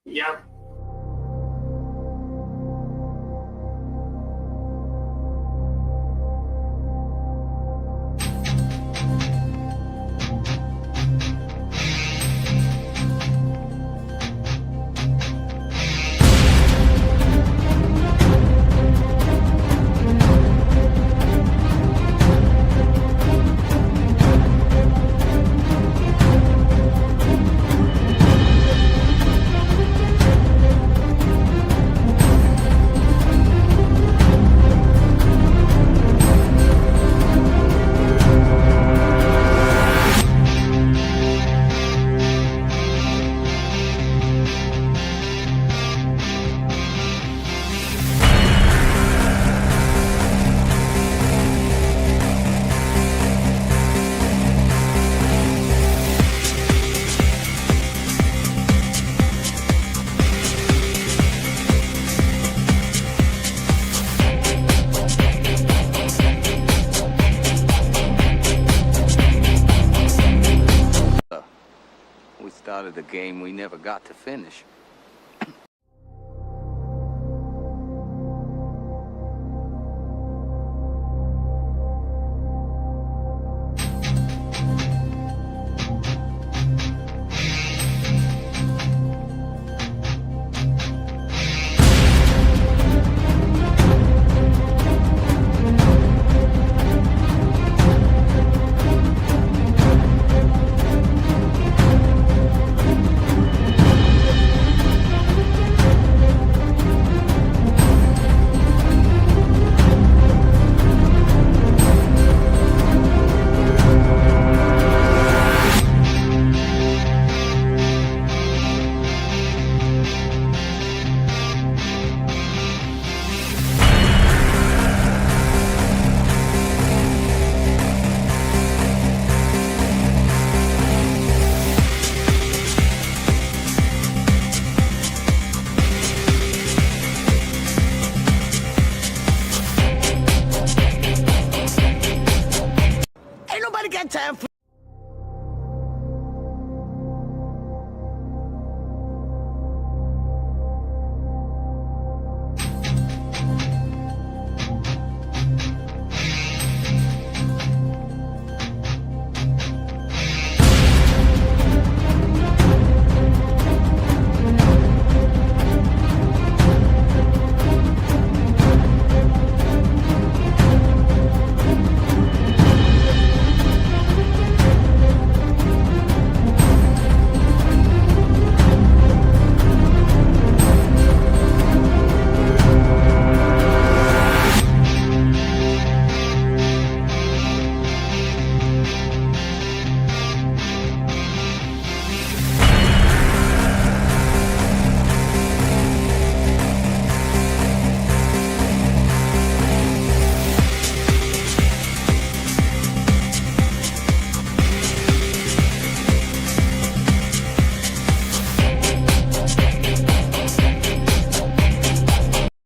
Yep. We started a game we never got to finish. Ain't nobody got time for.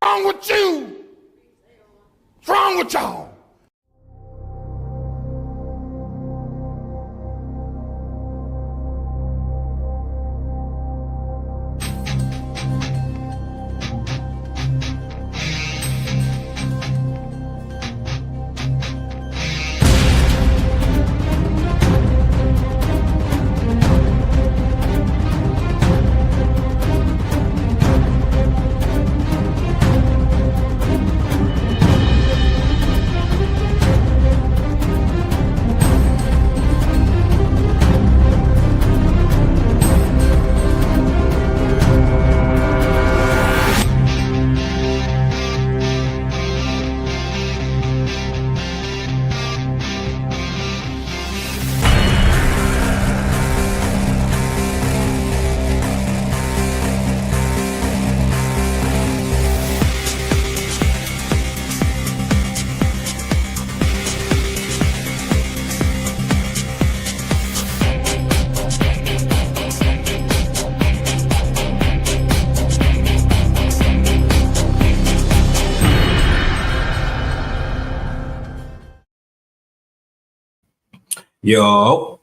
Wrong with you? What's wrong with y'all? Yo,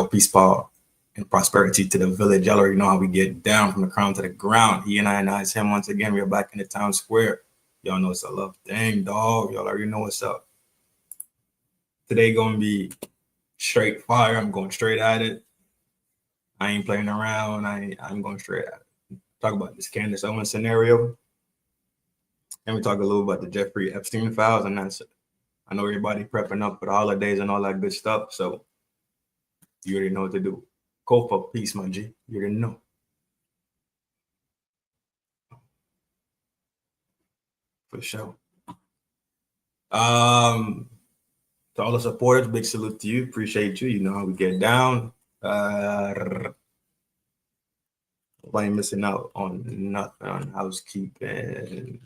peace, Paul. and prosperity to the village. Y'all already know how we get down from the crown to the ground. He and I is him once again. We are back in the town square. Y'all know it's a love thing, dog. Y'all already know what's up. Today gonna be straight fire. I'm going straight at it. I ain't playing around. I'm going straight at it. Talk about this Candace Owens scenario. And we talk a little about the Jeffrey Epstein files, and that's it. I know everybody prepping up for the holidays and all that good stuff, so you already know what to do. Go for peace, my G. You already know. For sure. To all the supporters, big salute to you. Appreciate you. You know how we get down. I ain't missing out on nothing on housekeeping.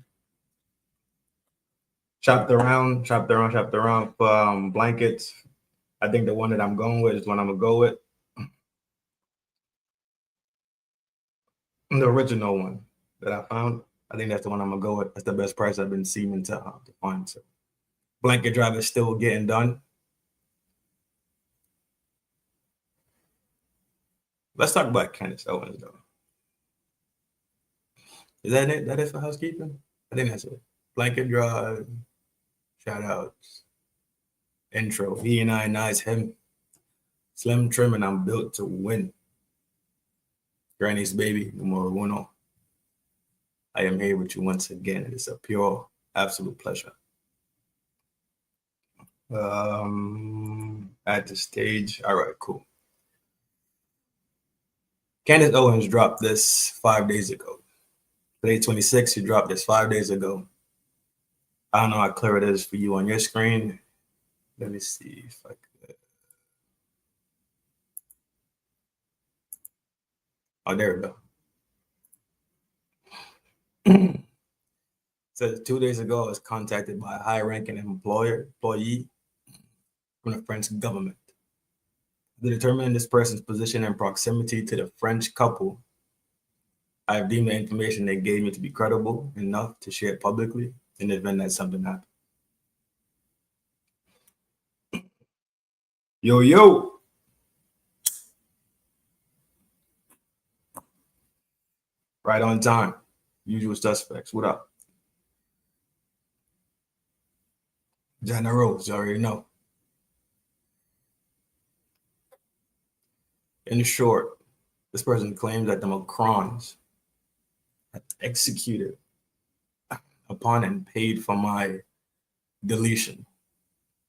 Shopped around for blankets. I think the one that I'm going with is the one I'm gonna go with. The original one that I found. I think that's the one I'm gonna go with. That's the best price I've been seeing to find. So blanket drive is still getting done. Let's talk about Candace Owens though. Is that it? That is for housekeeping? I think that's it. Blanket drive. Shout outs. Intro. He and I is him. Slim, trim, and I'm built to win. Granny's baby, numero uno. I am here with you once again. It is a pure, absolute pleasure. At the stage. All right, cool. Candace Owens dropped this 5 days ago. Today, 26, she dropped this 5 days ago. I don't know how clear it is for you on your screen. Let me see if I could. Oh, there we go. So 2 days ago, I was contacted by a high-ranking employee from the French government. To determine this person's position and proximity to the French couple, I have deemed the information they gave me to be credible enough to share it publicly in the event that something happened. Yo. Right on time. Usual suspects. What up? Jana Rose, you already know. In short, this person claims that the Macrons have executed upon and paid for my deletion.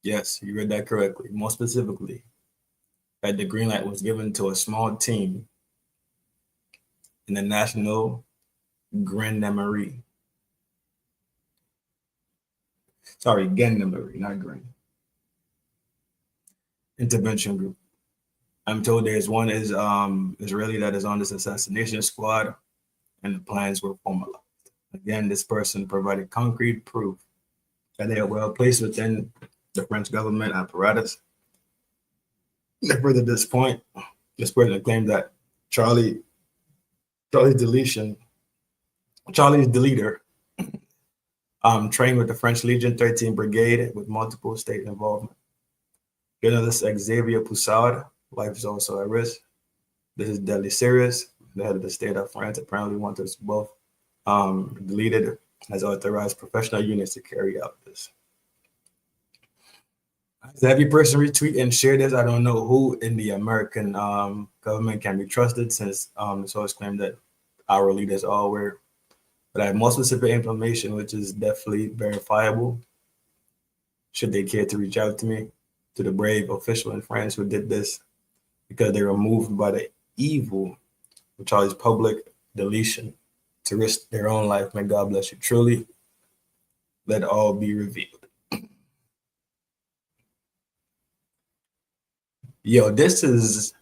Yes, you read that correctly. More specifically, that the green light was given to a small team in the National Gendarmerie. Sorry, Gendarmerie, not green. Intervention group. I'm told there's one Israeli that is on this assassination squad, and the plans were formalized. Again, this person provided concrete proof that they are well placed within the French government apparatus. And further to this point, this person claimed that Charlie's deleter, trained with the French Legion 13 Brigade with multiple state involvement. Journalist Xavier Poussard, life is also at risk. This is deadly serious. The head of the state of France apparently wants us both deleted, has authorized professional units to carry out this. So every person retweet and share this. I don't know who in the American government can be trusted, since the source claimed that our leaders are aware. But I have more specific information, which is definitely verifiable, should they care to reach out to me, to the brave official in France who did this, because they were moved by the evil of Charlie's public deletion to risk their own life. May God bless you truly. Let all be revealed. Yo, this is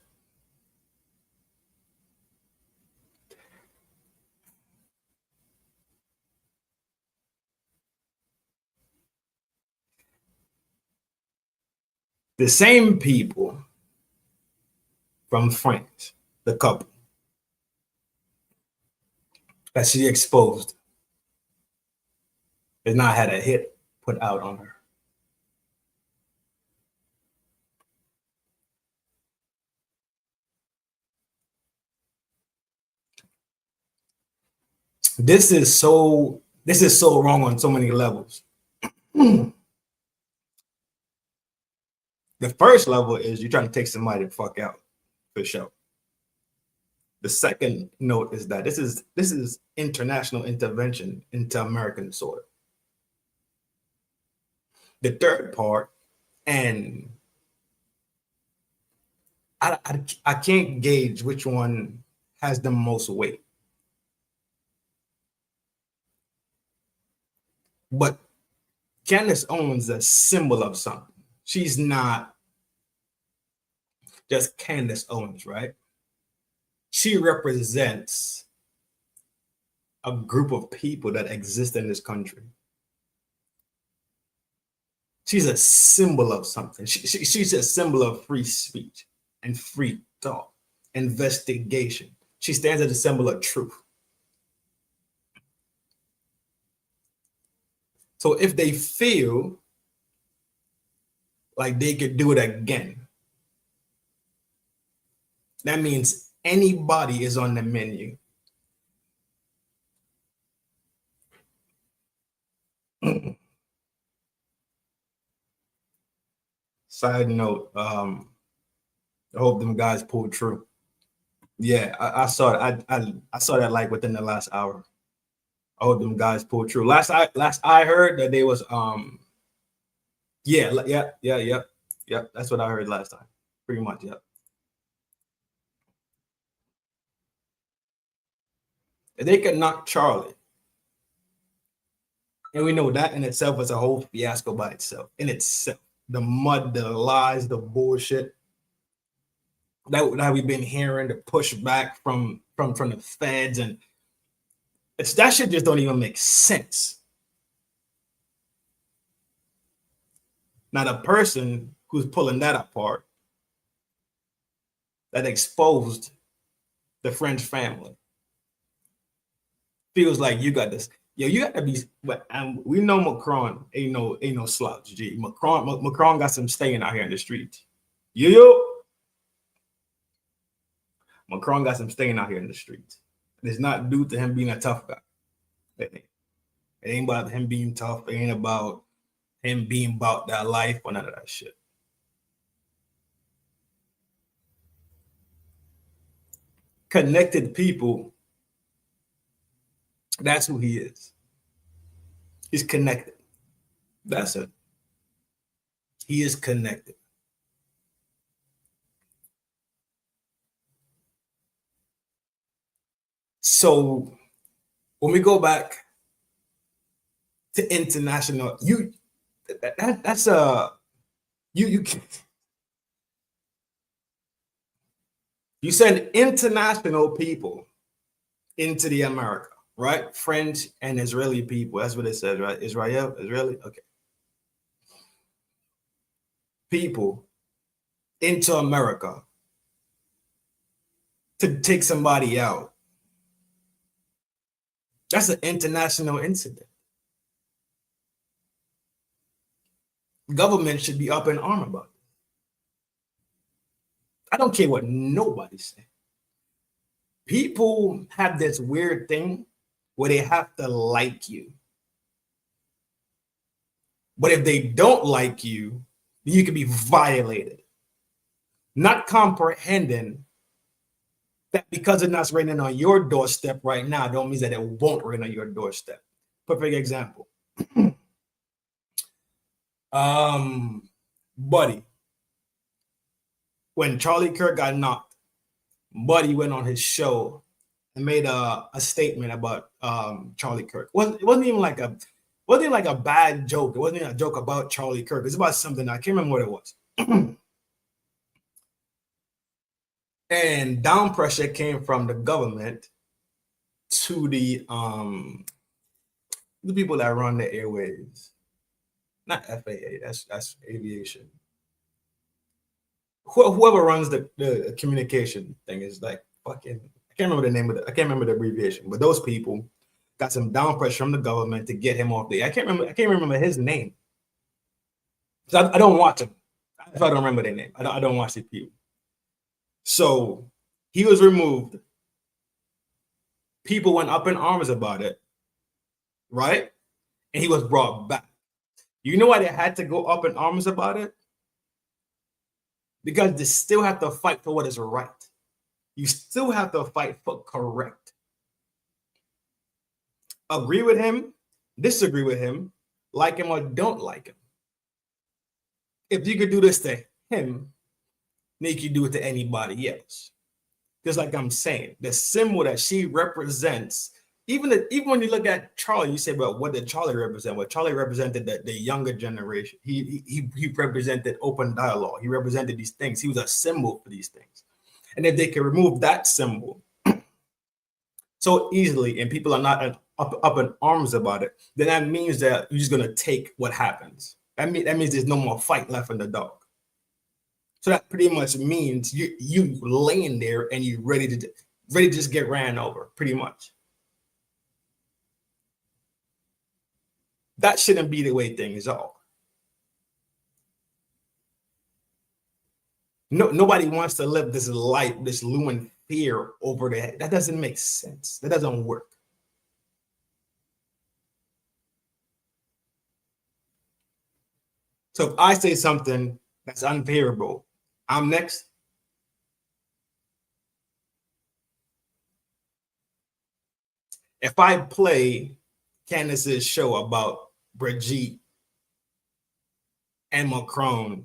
the same people from France, the couple that she exposed, has not had a hit put out on her. This is so wrong on so many levels. The first level is you're trying to take somebody the fuck out, for sure. The second note is that this is international intervention into American soil. The third part, and I can't gauge which one has the most weight, but Candace Owens is a symbol of something. She's not just Candace Owens, right? She represents a group of people that exist in this country. She's a symbol of something. She's a symbol of free speech and free thought, investigation. She stands as a symbol of truth. So if they feel like they could do it again, that means anybody is on the menu. Side note, I hope them guys pulled true. Yeah, I saw it. I saw that like within the last hour. I hope them guys pulled true. Last I heard that they was yeah. That's what I heard last time. Pretty much, yeah. If they could knock Charlie, and we know that in itself is a whole fiasco by itself. In itself, the mud, the lies, the bullshit that we've been hearing, the pushback from the feds, and that shit just don't even make sense. Now, the person who's pulling that apart, that exposed the French family, feels like you got this. Yo, you got to be. But we know Macron ain't no slouch. G. Macron got some staying out here in the streets. Yo. Macron got some staying out here in the streets. It's not due to him being a tough guy. It ain't about him being tough. It ain't about him being about that life or none of that shit. Connected people, that's who he is. He's connected. That's it. He is connected. So when we go back to international, you send international people into the America, right? French and Israeli people. That's what it says, right? Israeli. Okay. People into America to take somebody out. That's an international incident. Government should be up in arms about it. I don't care what nobody's saying. People have this weird thing where they have to like you. But if they don't like you, you can be violated. Not comprehending that because it's not raining on your doorstep right now, don't mean that it won't rain on your doorstep. Perfect example. Buddy, when Charlie Kirk got knocked, Buddy went on his show and made a statement about Charlie Kirk. It wasn't even like a bad joke. It wasn't even a joke about Charlie Kirk. It's about something. I can't remember what it was. And down pressure came from the government to the people that run the airways. Not FAA, that's aviation. Whoever runs the communication thing is like fucking. I can't remember the name of it. I can't remember the abbreviation. But those people got some down pressure from the government to get him off the. I can't remember his name. So I don't watch him. If I don't remember their name, I don't watch these people. So he was removed People went up in arms about it, right? And he was brought back. You know why they had to go up in arms about it? Because they still have to fight for what is right. You still have to fight for correct. Agree with him, disagree with him, like him or don't like him. If you could do this to him, then you can do it to anybody else. Just like I'm saying, the symbol that she represents, even when you look at Charlie, you say, well, what did Charlie represent? Well, Charlie represented the younger generation. He represented open dialogue. He represented these things. He was a symbol for these things. And if they can remove that symbol so easily and people are not up in arms about it, then that means that you're just going to take what happens. That means there's no more fight left in the dog. So that pretty much means you laying there and you ready to just get ran over, pretty much. That shouldn't be the way things are. Nobody wants to live this life, this looming fear over their head. That doesn't make sense. That doesn't work. So if I say something that's unfavorable, I'm next. If I play Candice's show about Brigitte and Macron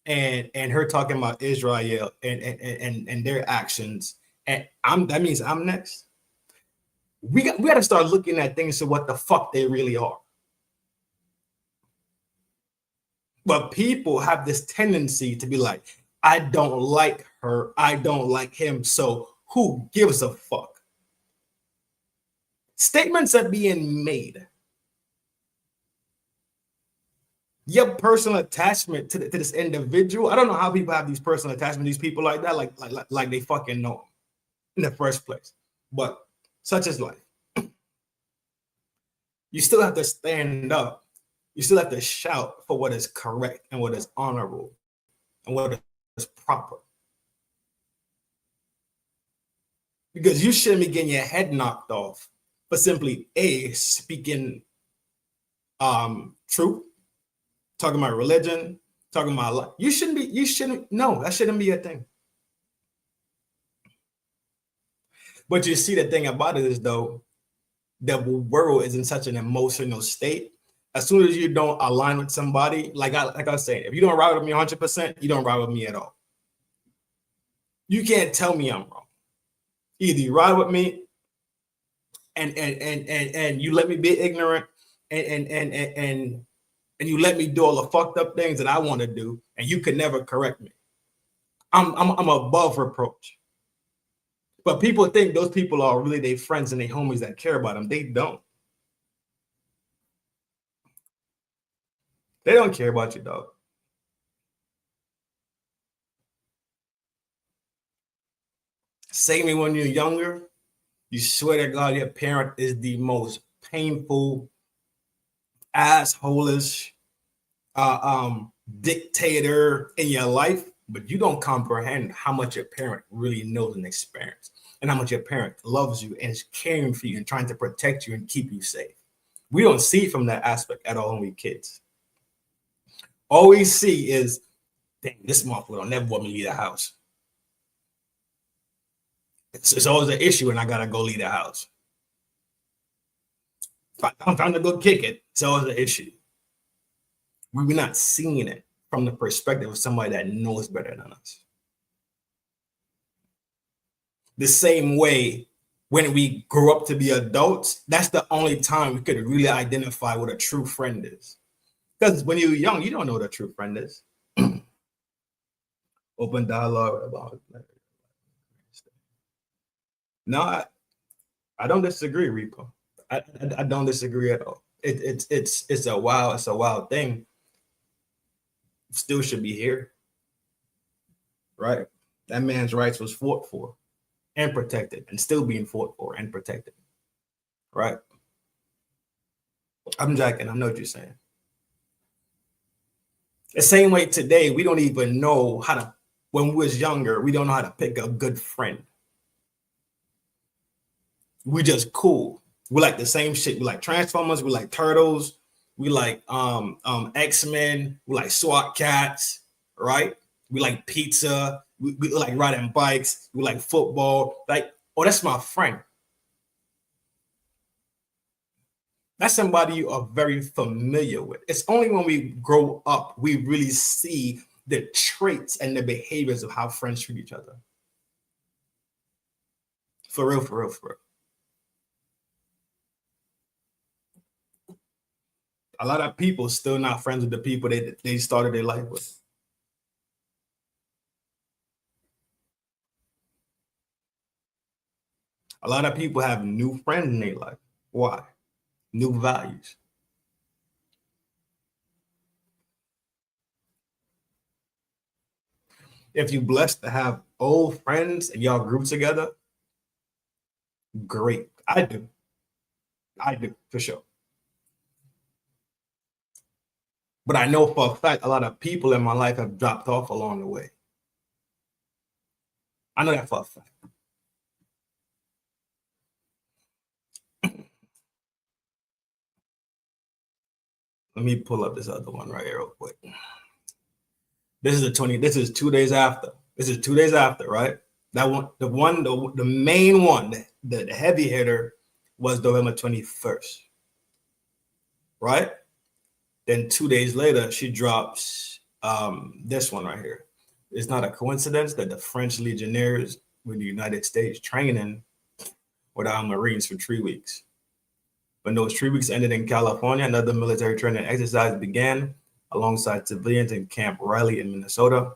and her talking about Israel and their actions, and that means I'm next. We got to start looking at things to what the fuck they really are. But people have this tendency to be like, I don't like her, I don't like him, so who gives a fuck? Statements are being made. Your personal attachment to this individual, I don't know how people have these personal attachment to these people like that, like they fucking know them in the first place. But such is life. You still have to stand up. You still have to shout for what is correct and what is honorable and what is proper. Because you shouldn't be getting your head knocked off for simply speaking truth, talking about religion, talking about life. No, that shouldn't be a thing. But you see, the thing about it is, though, the world is in such an emotional state. As soon as you don't align with somebody, like I was saying, if you don't ride with me 100%, you don't ride with me at all. You can't tell me I'm wrong. Either you ride with me and you let me be ignorant and you let me do all the fucked up things that I want to do, and you could never correct me. I'm above reproach. But people think those people are really their friends and their homies that care about them. They don't. They don't care about you, dog. Same me when you're younger, you swear to God your parent is the most painful, asshole-ish dictator in your life, but you don't comprehend how much your parent really knows and experience, and how much your parent loves you and is caring for you and trying to protect you and keep you safe. We don't see from that aspect at all when we kids. All we see is, dang, this motherfucker don't never want me to leave the house. It's always an issue, and I gotta go leave the house. If I'm trying to go kick it, it's always an issue. We're not seeing it from the perspective of somebody that knows better than us. The same way, when we grow up to be adults, that's the only time we could really identify what a true friend is. Because when you're young, you don't know what a true friend is. Open dialogue about it. No, I don't disagree, Repo. I don't disagree at all. It's a wild thing. Still should be here, right? That man's rights was fought for and protected, and still being fought for and protected, right? I'm jacking. I know what you're saying. The same way today, we don't even know how to. When we was younger, we don't know how to pick a good friend. We just cool. We like the same shit. We like Transformers. We like Turtles. We like X-Men. We like SWAT cats, right? We like pizza. We like riding bikes. We like football. Like, oh, that's my friend. That's somebody you are very familiar with. It's only when we grow up we really see the traits and the behaviors of how friends treat each other. For real, for real, for real. A lot of people still not friends with the people they started their life with. A lot of people have new friends in their life. Why? New values. If you're blessed to have old friends and y'all group together, great. I do for sure. But I know for a fact a lot of people in my life have dropped off along the way. I know that for a fact. Let me pull up this other one right here real quick. This is 2 days after. This is 2 days after, right? That one, the main one, the heavy hitter was November 21st, right? Then 2 days later, she drops this one right here. It's not a coincidence that the French Legionnaires with the United States training with our Marines for 3 weeks. When those 3 weeks ended in California, another military training exercise began alongside civilians in Camp Riley in Minnesota.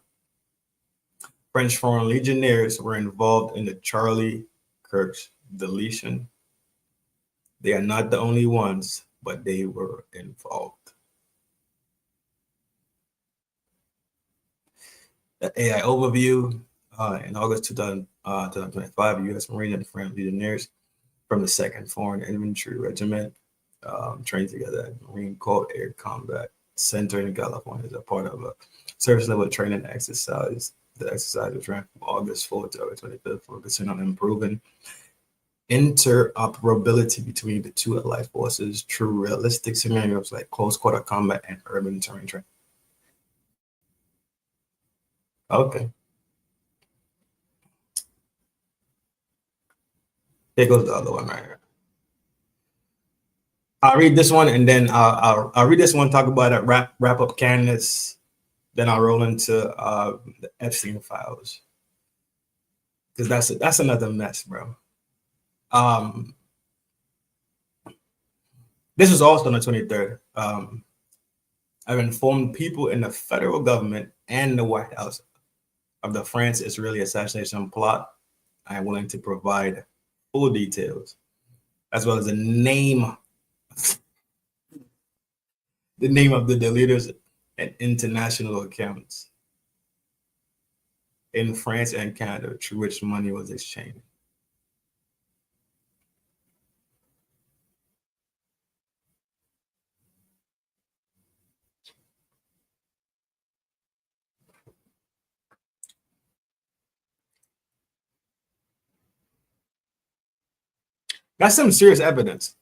French Foreign Legionnaires were involved in the Charlie Kirk's deletion. They are not the only ones, but they were involved. The AI overview. In August 2025, U.S. Marine and French Legionnaires from the 2nd Foreign Infantry Regiment trained together at Marine Corps Air Combat Center in California as a part of a service level training exercise. The exercise was ran from August 4th to August 25th, focusing on improving interoperability between the two allied forces through realistic scenarios like close quarter combat and urban terrain training. Okay. Here goes the other one right here. I'll read this one and then I'll read this one, talk about it, wrap up Candace. Then I'll roll into the Epstein files. Because that's another mess, bro. This is also on the 23rd. I've informed people in the federal government and the White House of the France-Israeli assassination plot. I am willing to provide full details, as well as the name of the leaders and international accounts in France and Canada through which money was exchanged. That's some serious evidence.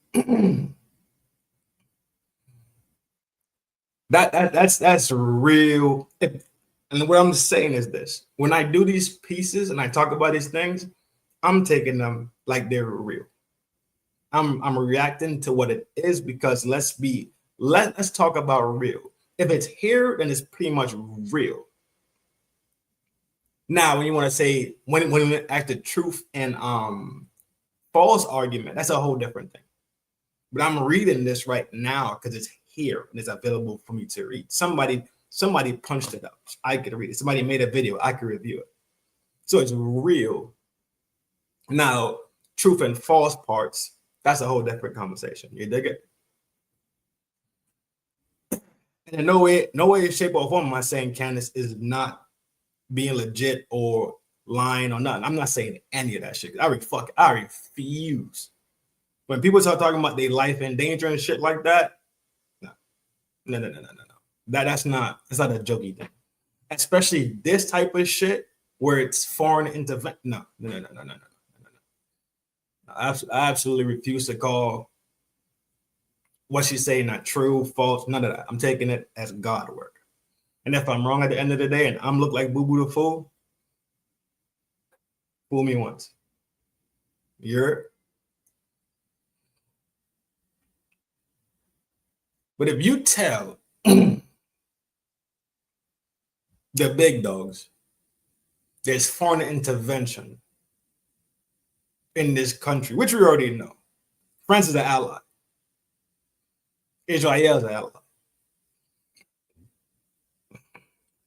That's real. And what I'm saying is this: when I do these pieces and I talk about these things, I'm taking them like they're real. I'm reacting to what it is because let's talk about real. If it's here, then it's pretty much real. Now, when you want to say when we act the truth and false argument, that's a whole different thing. But I'm reading this right now because it's here and it's available for me to read. Somebody punched it up. I could read it. Somebody made a video. I could review it. So it's real. Now, truth and false parts, that's a whole different conversation. You dig it? And in no way, shape, or form am I saying Candice is not being legit or lying or nothing. I'm not saying any of that shit. I refuse. When people start talking about their life in danger and shit like that, no. That's not a jokey thing. Especially this type of shit where it's foreign intervention. No. I absolutely refuse to call what she's saying not true, false, none of that. I'm taking it as God work. And if I'm wrong at the end of the day and I'm look like Boo Boo the Fool me once. But if you tell the big dogs there's foreign intervention in this country, which we already know. France is an ally. Israel is an ally.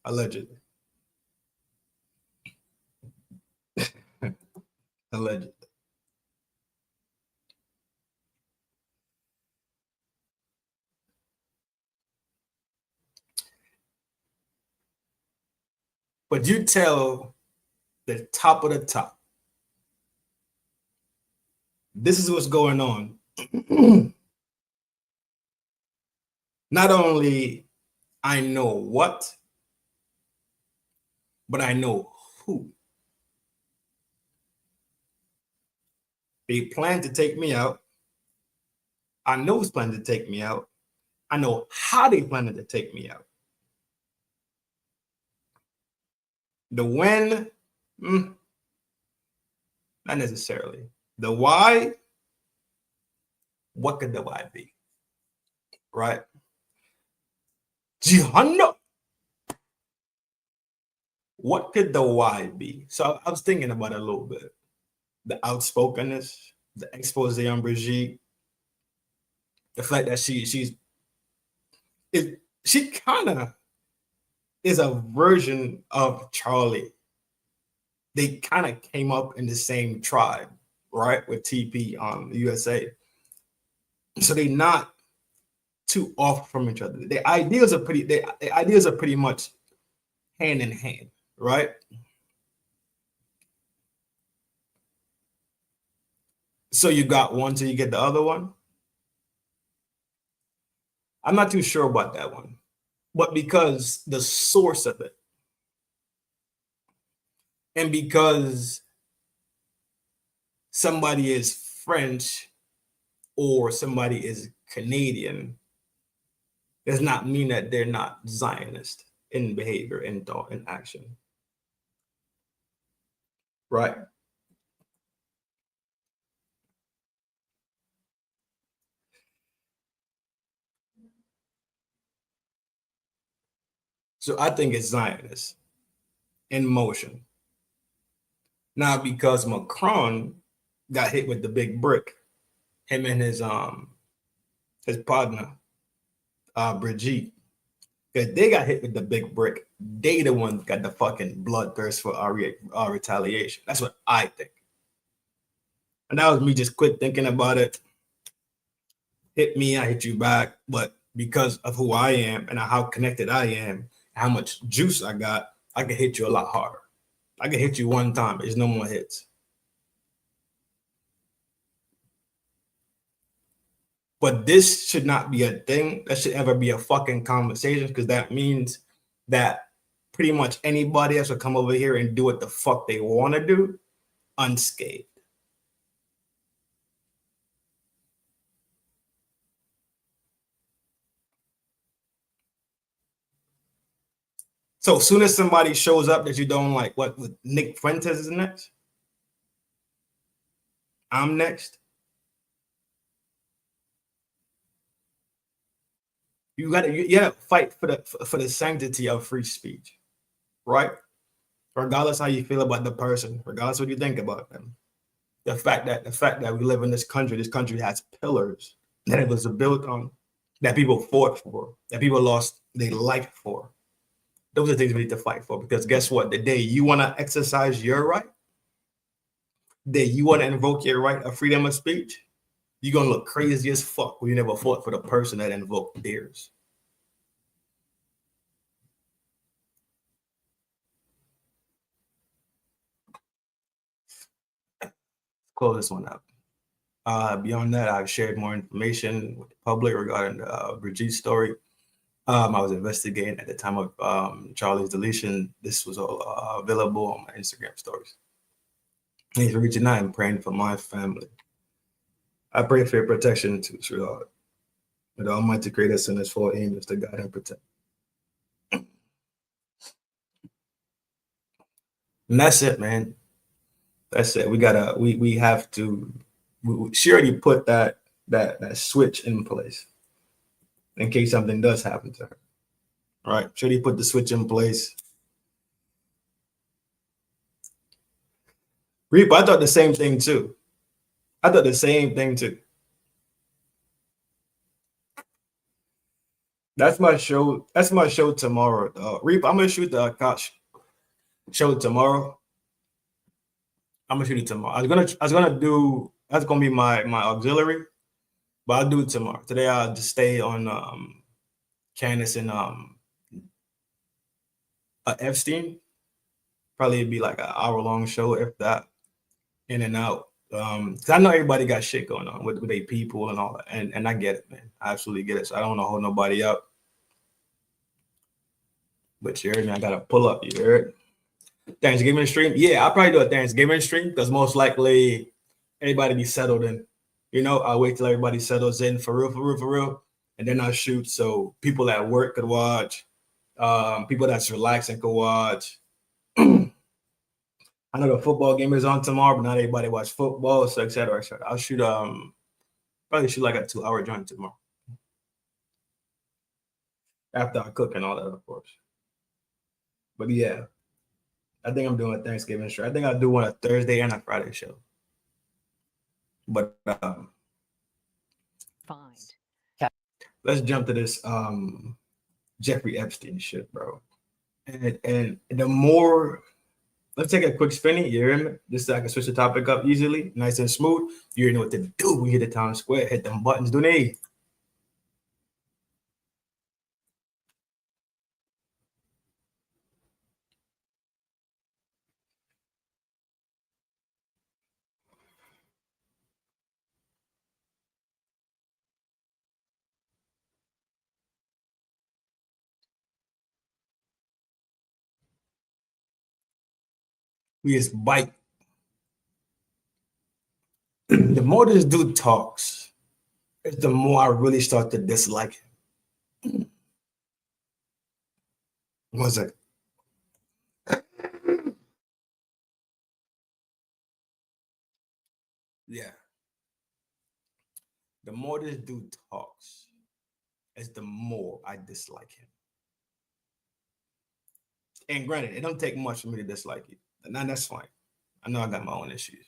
Allegedly. Allegedly. But you tell the top of the top, this is what's going on. Not only I know what, but I know who. They plan to take me out. I know who's planning to take me out. I know how they planning to take me out. The when, not necessarily. The why, what could the why be? Right? Jihanda. What could the why be? So I was thinking about it a little bit. The outspokenness, the expose on Brigitte, the fact that she kind of is a version of Charlie. They kind of came up in the same tribe, right? With TP on the USA. So they're not too off from each other. The ideas are pretty much hand in hand, right? So you got one till you get the other one. I'm not too sure about that one, but because the source of it, and because somebody is French or somebody is Canadian, does not mean that they're not Zionist in behavior, in thought, in action. Right? So I think it's Zionist in motion. Now, because Macron got hit with the big brick, him and his partner, Brigitte, because they got hit with the big brick. They the ones got the fucking bloodthirst for our retaliation. That's what I think. And that was me just quit thinking about it. Hit me, I hit you back. But because of who I am and how connected I am, how much juice I got, I can hit you a lot harder. I can hit you one time. There's no more hits. But this should not be a thing. That should ever be a fucking conversation, because that means that pretty much anybody else will come over here and do what the fuck they want to do unscathed. So as soon as somebody shows up that you don't like, what with Nick Fuentes is next? I'm next. You gotta fight for the sanctity of free speech, right? Regardless how you feel about the person, regardless what you think about them. The fact that we live in this country has pillars that it was built on, that people fought for, that people lost their life for. Those are things we need to fight for, because guess what? The day you want to exercise your right, the day you want to invoke your right of freedom of speech, you're going to look crazy as fuck when you never fought for the person that invoked theirs. Close this one up. Beyond that, I've shared more information with the public regarding the Brigitte story. I was investigating at the time of Charlie's deletion. This was all available on my Instagram stories. He's reaching out and praying for my family. I pray for your protection too, sweetheart. May the Almighty Creator send His 4 angels to guide and protect. And that's it, man. That's it. We have to. She already put that switch in place in case something does happen to her. All right, she already put the switch in place. Reaper, I thought the same thing too. That's my show. That's my show tomorrow. Reaper, I'm gonna shoot the show tomorrow. I'm gonna shoot it tomorrow. That's gonna be my auxiliary, but I'll do it tomorrow. Today I'll just stay on Candice and Epstein. Probably be like an hour-long show, if that, in and out. Because I know everybody got shit going on with their people and all that, and I get it, man. I absolutely get it. So I don't want to hold nobody up. But you heard me, I gotta pull up. You heard? Thanksgiving stream? Yeah, I'll probably do a Thanksgiving stream because most likely everybody be settled in. You know, I'll wait till everybody settles in for real, and then I'll shoot so people at work could watch, people that's relaxing could watch. I know the football game is on tomorrow, but not everybody watch football, so et cetera, et cetera. I'll shoot probably shoot like a 2-hour joint tomorrow. After I cook and all that, of course. But yeah, I think I'm doing a Thanksgiving show. I think I'll do one a Thursday and a Friday show. But Fine. Let's jump to this Jeffrey Epstein shit, bro. And the more, let's take a quick spinny. You hear me? Just so I can switch the topic up easily, nice and smooth. You already know what to do. We hit the town square, hit them buttons, do they? We just bite. The more this dude talks, the more I really start to dislike him. 1 second. Yeah. The more this dude talks, is the more I dislike him. And granted, it don't take much for me to dislike you. And that's fine. I know I got my own issues.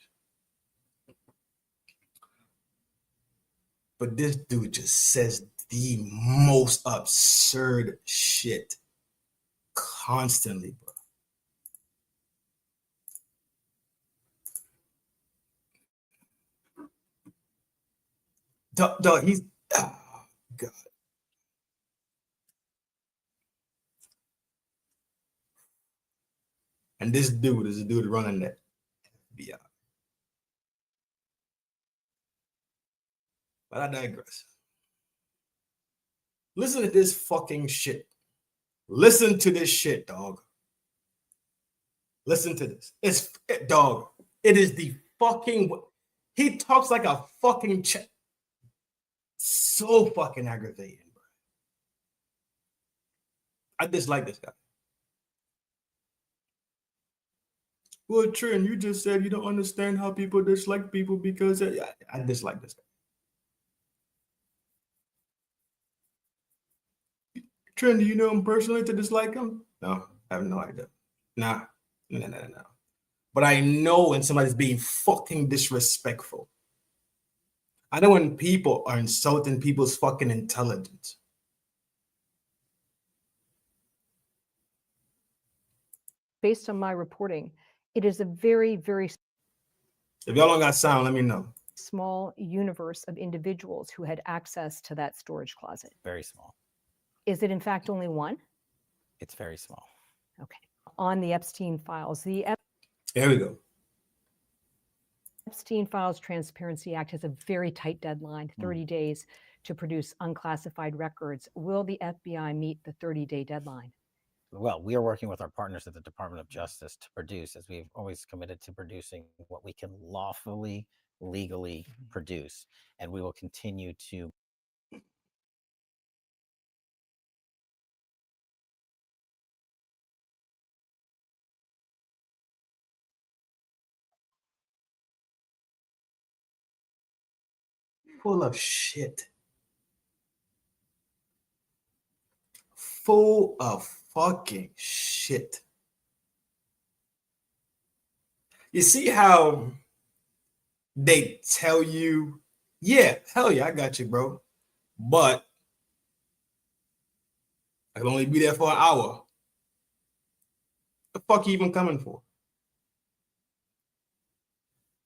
But this dude just says the most absurd shit constantly, bro. Dog, he's, oh, God. And this dude is a dude running the FBI. But I digress. Listen to this fucking shit. Listen to this shit, dog. Listen to this. Dog. It is the fucking. He talks like a fucking chick. So fucking aggravating, bro. I dislike this guy. Well, Trin, you just said you don't understand how people dislike people because I dislike this guy. Trin, do you know him personally to dislike him? No, I have no idea. Nah, no. But I know when somebody's being fucking disrespectful. I know when people are insulting people's fucking intelligence. Based on my reporting, it is a very, very If y'all don't got sound, let me know. small universe of individuals who had access to that storage closet. Very small. Is it in fact only one? It's very small. Okay. On the Epstein files, the Here we go. Epstein Files Transparency Act has a very tight deadline, 30 days to produce unclassified records. Will the FBI meet the 30-day deadline? Well, we are working with our partners at the Department of Justice to produce, as we've always committed to producing what we can lawfully legally produce, and we will continue to. Full of shit. Full of fucking shit. You see how they tell you, yeah, hell yeah, I got you, bro. But I can only be there for an hour. The fuck you even coming for?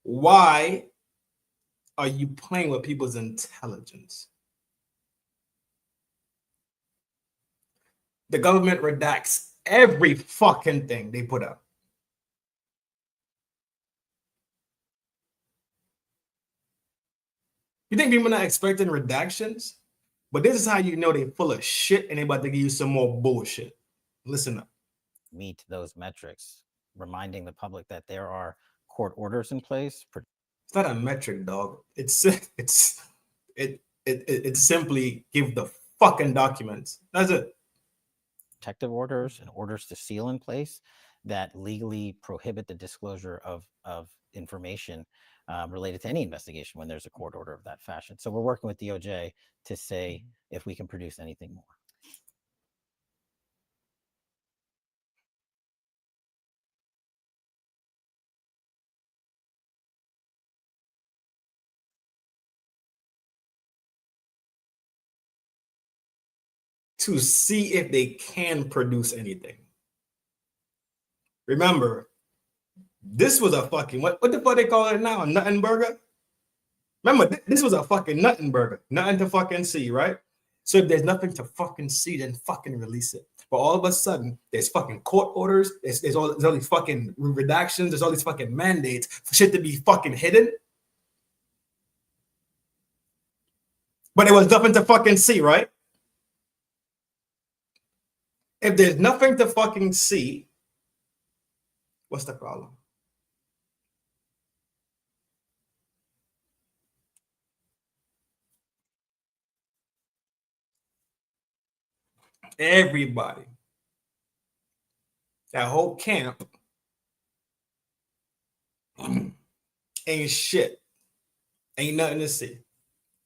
Why are you playing with people's intelligence? The government redacts every fucking thing they put up. You think people are not expecting redactions? But this is how you know they're full of shit and they about to give you some more bullshit. Listen up. Meet those metrics, reminding the public that there are court orders in place. It's not a metric, dog. It's simply give the fucking documents. That's it. Protective orders and orders to seal in place that legally prohibit the disclosure of information related to any investigation when there's a court order of that fashion. So we're working with DOJ to say if we can produce anything more. To see if they can produce anything. Remember, this was a fucking, what the fuck they call it now? A nothing burger? Remember, this was a fucking nothing burger. Nothing to fucking see, right? So if there's nothing to fucking see, then fucking release it. But all of a sudden, there's fucking court orders. There's all these fucking redactions. There's all these fucking mandates for shit to be fucking hidden. But there was nothing to fucking see, right? If there's nothing to fucking see, what's the problem? Everybody, that whole camp ain't shit. Ain't nothing to see.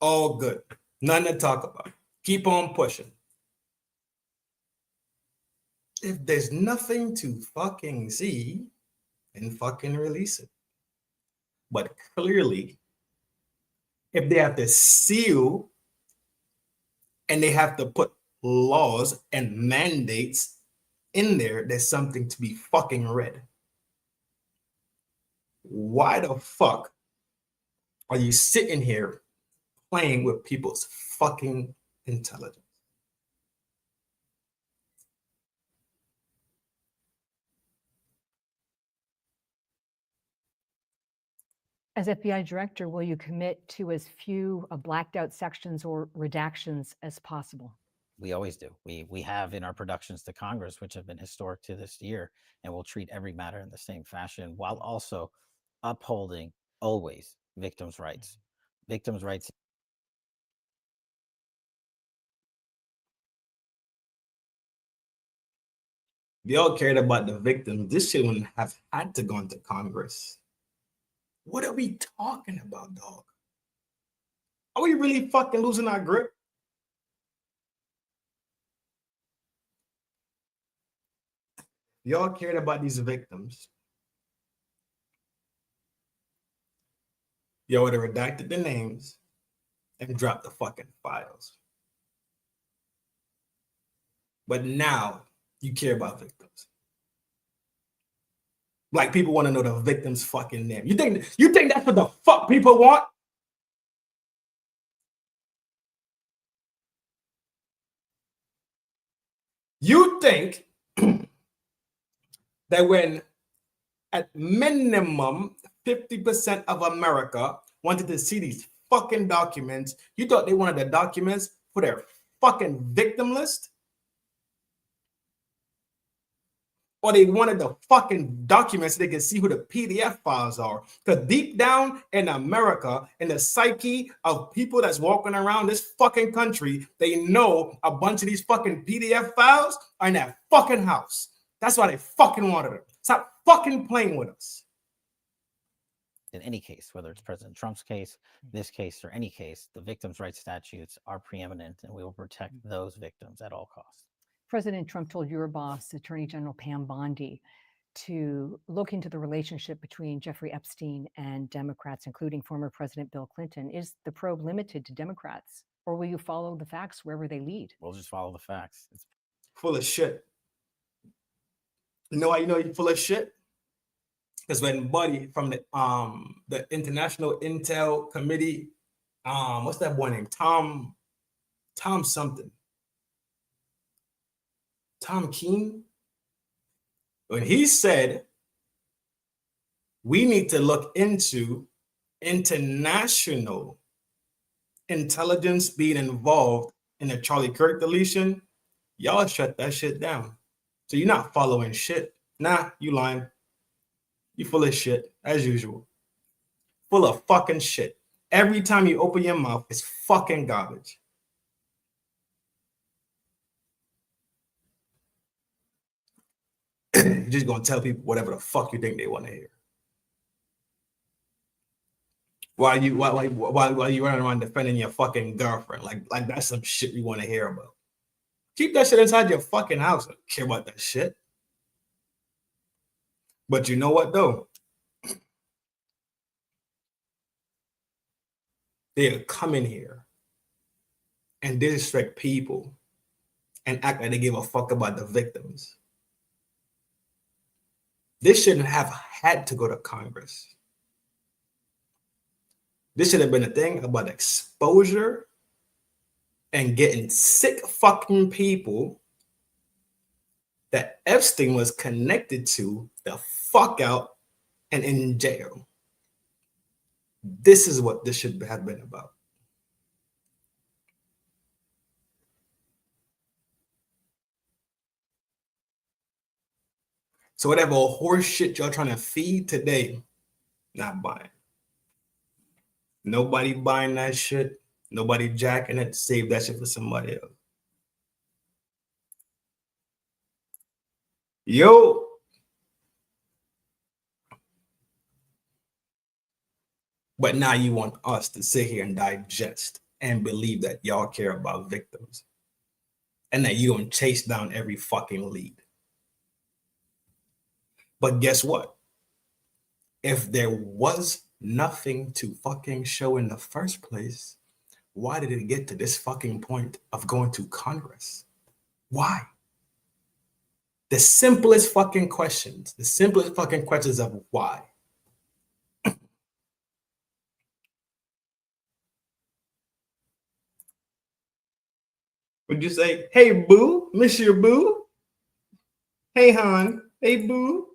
All good. Nothing to talk about. Keep on pushing. If there's nothing to fucking see, then fucking release it. But clearly, if they have to seal and they have to put laws and mandates in there, there's something to be fucking read. Why the fuck are you sitting here playing with people's fucking intelligence? As FBI director, will you commit to as few blacked out sections or redactions as possible? We always do. We have in our productions to Congress, which have been historic to this year, and we'll treat every matter in the same fashion while also upholding always victims' rights. Victims' rights. If y'all cared about the victims, this shit wouldn't have had to go into Congress. What are we talking about, dog? Are we really fucking losing our grip? Y'all cared about these victims. Y'all would have redacted the names and dropped the fucking files. But now you care about victims. Like people want to know the victim's fucking name. You think that's what the fuck people want? You think that when at minimum 50% of America wanted to see these fucking documents, you thought they wanted the documents for their fucking victim list? or they wanted the fucking documents so they can see who the PDF files are. Because deep down in America, in the psyche of people that's walking around this fucking country, they know a bunch of these fucking PDF files are in that fucking house. That's why they fucking wanted them. Stop fucking playing with us. In any case, whether it's President Trump's case, this case, or any case, the victims' rights statutes are preeminent, and we will protect those victims at all costs. President Trump told your boss, Attorney General Pam Bondi, to look into the relationship between Jeffrey Epstein and Democrats, including former President Bill Clinton. Is the probe limited to Democrats, or will you follow the facts wherever they lead? We'll just follow the facts. It's full of shit. You know why you know you're full of shit? Because when Buddy from the International Intel Committee, what's that boy name? Tom something. Tom Keene. When he said we need to look into international intelligence being involved in the Charlie Kirk deletion, y'all shut that shit down. So you're not following shit. Nah, you lying. You full of shit, as usual. Full of fucking shit. Every time you open your mouth, it's fucking garbage. You're just gonna tell people whatever the fuck you think they want to hear. While you running around defending your fucking girlfriend, like that's some shit we want to hear about. Keep that shit inside your fucking house. I don't care about that shit. But you know what though? They'll come in here and disrespect people and act like they give a fuck about the victims. This shouldn't have had to go to Congress. This should have been a thing about exposure and getting sick fucking people that Epstein was connected to the fuck out and in jail. This is what this should have been about. So whatever horse shit y'all trying to feed today, not buying. Nobody buying that shit. Nobody jacking it. Save that shit for somebody else. Yo. But now you want us to sit here and digest and believe that y'all care about victims and that you don't chase down every fucking lead. But guess what? If there was nothing to fucking show in the first place, why did it get to this fucking point of going to Congress? Why? The simplest fucking questions of why. Would you say, hey, boo, Monsieur Boo? Hey, hon. Hey, boo.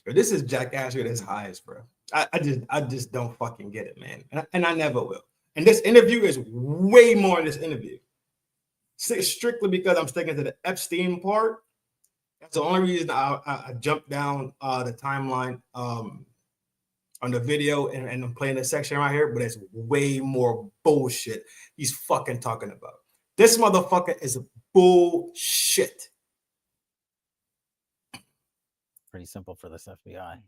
This is jackass at its highest, bro. I just don't fucking get it, man. And I never will. And this interview is way more in this interview. Strictly because I'm sticking to the Epstein part. That's the only reason I jumped down the timeline on the video and I'm playing this section right here, but it's way more bullshit he's fucking talking about. This motherfucker is bullshit. pretty simple for this FBI.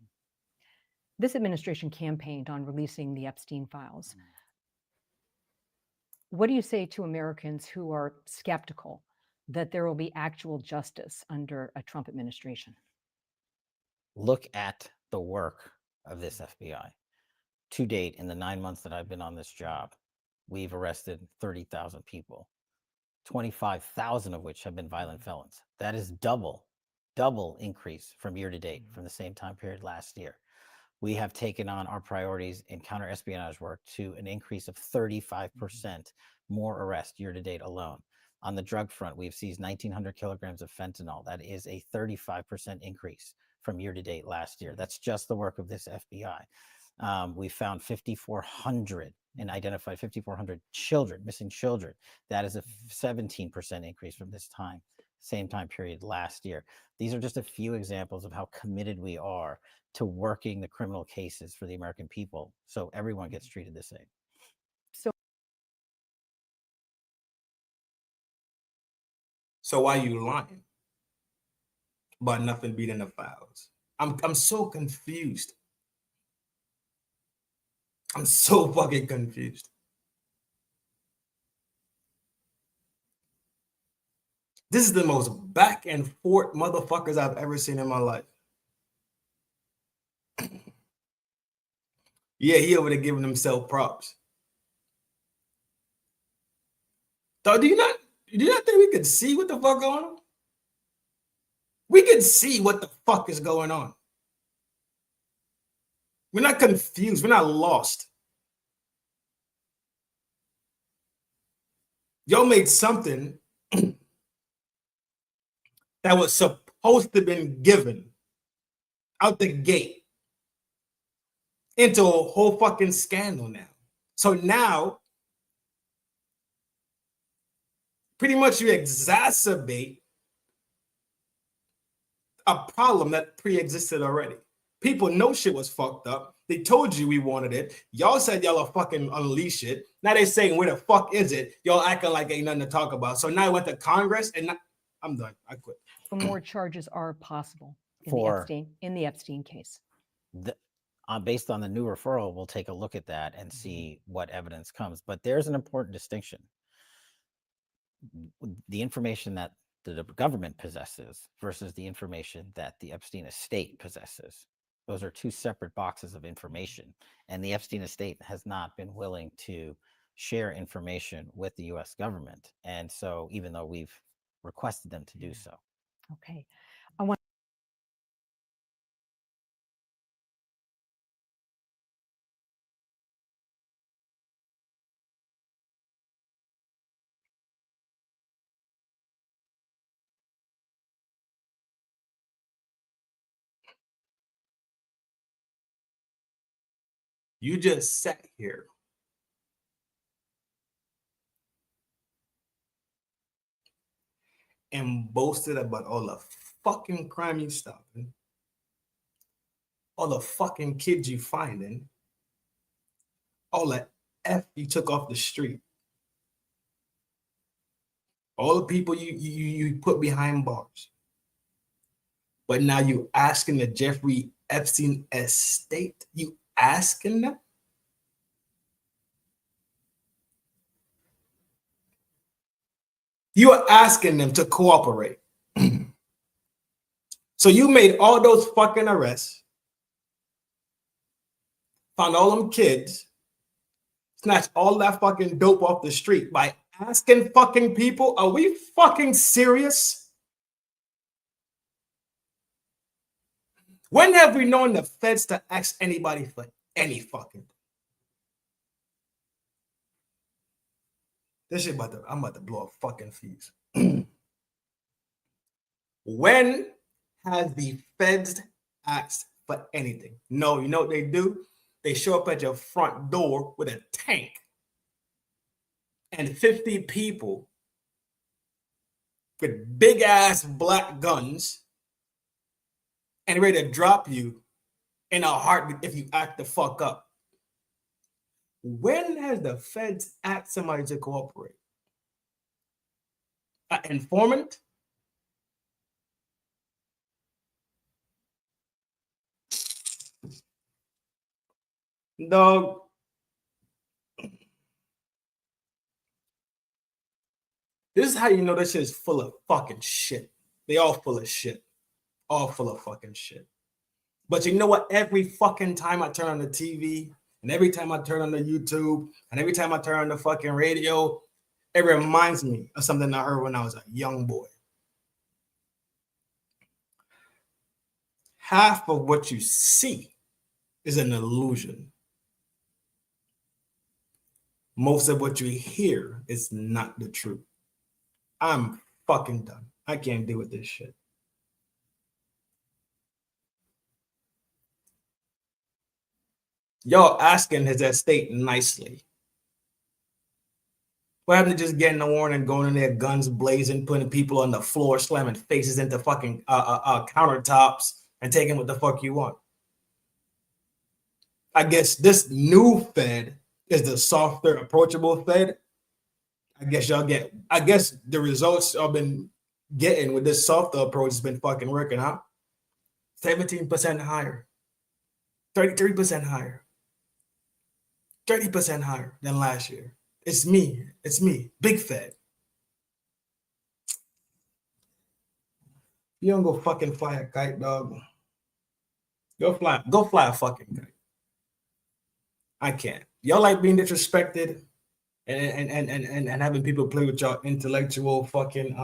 This administration campaigned on releasing the Epstein files. What do you say to Americans who are skeptical that there will be actual justice under a Trump administration? Look at the work of this FBI. To date, in the 9 months that I've been on this job, we've arrested 30,000 people, 25,000 of which have been violent felons. That is double increase from year to date from the same time period last year. We have taken on our priorities in counter-espionage work to an increase of 35% more arrests year to date alone. On the drug front, we've seized 1,900 kilograms of fentanyl. That is a 35% increase from year to date last year. That's just the work of this FBI. We found 5,400 and identified 5,400 children, missing children. That is a 17% increase from this time, same time period last year. These are just a few examples of how committed we are to working the criminal cases for the American people, so everyone gets treated the same. So why you lying about nothing being in the files? I'm so confused. I'm so fucking confused. This is the most back and forth motherfuckers I've ever seen in my life. Yeah, he over there giving himself props. So do you not think we could see what the fuck going on? We can see what the fuck is going on. We're not confused. We're not lost. Y'all made something that was supposed to have been given out the gate into a whole fucking scandal now. So now, pretty much you exacerbate a problem that pre-existed already. People know shit was fucked up. They told you we wanted it. Y'all said y'all are fucking unleash it. Now they saying where the fuck is it? Y'all acting like ain't nothing to talk about. So now I went to Congress and I'm done. I quit. So more charges are possible in the Epstein case. Based on the new referral, we'll take a look at that and see what evidence comes. But there's an important distinction. The information that the government possesses versus the information that the Epstein estate possesses. Those are two separate boxes of information. And the Epstein estate has not been willing to share information with the US government. And so even though we've requested them to do so. Okay. I want You just sat here and boasted about all the fucking crime you stopping, all the fucking kids you finding, all the F you took off the street, all the people you put behind bars. But now you asking the Jeffrey Epstein estate, you asking them? You are asking them to cooperate. So you made all those fucking arrests, found all them kids, snatched all that fucking dope off the street by asking fucking people, are we fucking serious? When have we known the feds to ask anybody for any fucking? This shit I'm about to blow a fucking fuse. When has the feds asked for anything? No, you know what they do? They show up at your front door with a tank and 50 people with big ass black guns and ready to drop you in a heartbeat if you act the fuck up. When has the feds asked somebody to cooperate? An informant? Dog. This is how you know this shit is full of fucking shit. They all full of shit. All full of fucking shit. But you know what? Every fucking time I turn on the TV, and every time I turn on the YouTube, and every time I turn on the fucking radio, it reminds me of something I heard when I was a young boy. Half of what you see is an illusion. Most of what you hear is not the truth. I'm fucking done. I can't deal with this shit. Y'all asking his estate nicely. What happened to just getting a warrant and going in there, guns blazing, putting people on the floor, slamming faces into fucking countertops, and taking what the fuck you want? I guess this new Fed is the softer, approachable Fed. I guess the results I've been getting with this softer approach has been fucking working out. 17% higher, 33% higher, 30% higher than last year. It's me, Big Fed. You don't go fucking fly a kite, dog. Go fly a fucking kite. I can't. Y'all like being disrespected and having people play with y'all intellectual fucking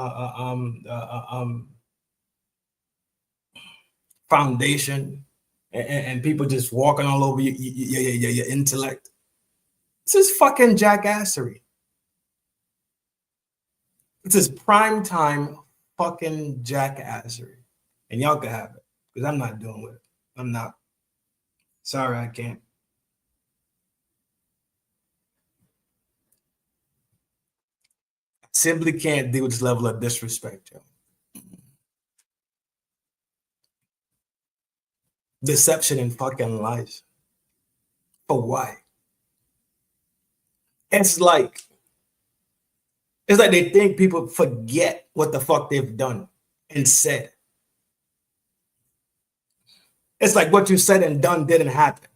foundation and people just walking all over your intellect. This is fucking jackassery. This is prime time fucking jackassery. And y'all can have it because I'm not doing with it. I'm not. Sorry, I can't. Simply can't deal with this level of disrespect, yo. Deception and fucking lies. For why? It's like they think people forget what the fuck they've done and said. It's like what you said and done didn't happen.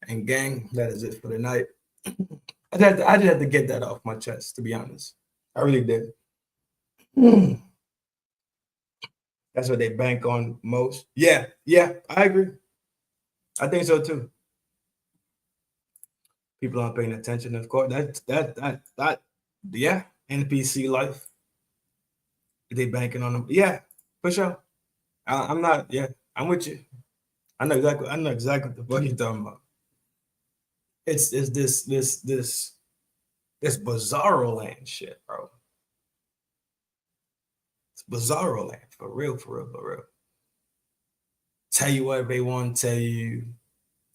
And gang, that is it for the night. I just had to get that off my chest, to be honest. I really did. That's what they bank on most. Yeah, I agree. I think so too. People aren't paying attention, of course. That yeah, NPC life. They banking on them. Yeah, for sure. I'm not, yeah, I'm with you. I know exactly what the fuck you're talking about. It's this bizarro land shit, bro. It's bizarro land, for real. Tell you what they want to tell you,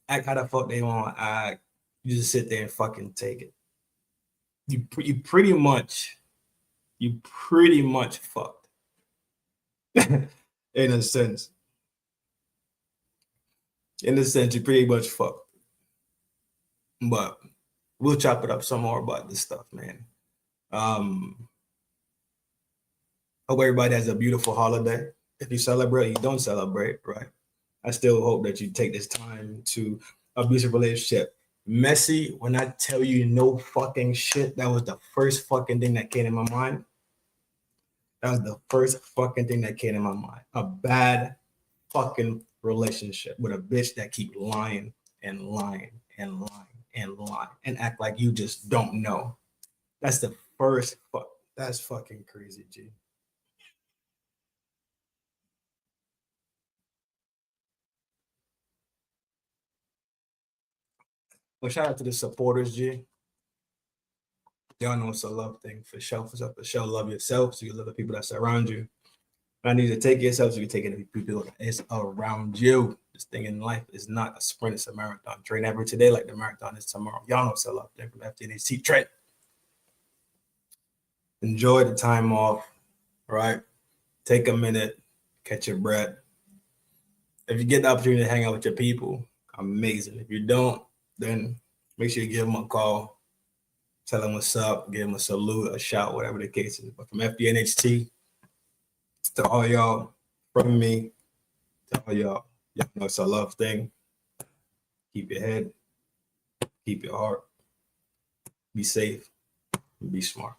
act how the fuck they want to act. You just sit there and fucking take it. You pretty much fucked. In a sense. In a sense, you pretty much fucked. But we'll chop it up some more about this stuff, man. Hope everybody has a beautiful holiday. If you celebrate, you don't celebrate, right? I still hope that you take this time to abusive relationship. Messy, when I tell you no fucking shit, that was the first fucking thing that came in my mind. That was the first fucking thing that came in my mind. A bad fucking relationship with a bitch that keep lying and lying and lying and lying and act like you just don't know. That's the first fuck. That's fucking crazy, G. Well, shout out to the supporters, G. Y'all know it's a love thing for sure. For sure, love yourself so you love the people that surround you. I need to take yourself so you take it to people that's around you. This thing in life is not a sprint, it's a marathon. Train every today like the marathon is tomorrow. Y'all know it's a love thing from FDNHT. Trin. Enjoy the time off, right? Take a minute, catch your breath. If you get the opportunity to hang out with your people, amazing. If you don't, then make sure you give them a call, tell them what's up, give them a salute, a shout, whatever the case is. But from FDNHT to all y'all, from me to all y'all know it's a love thing. Keep your head, keep your heart, be safe, and be smart.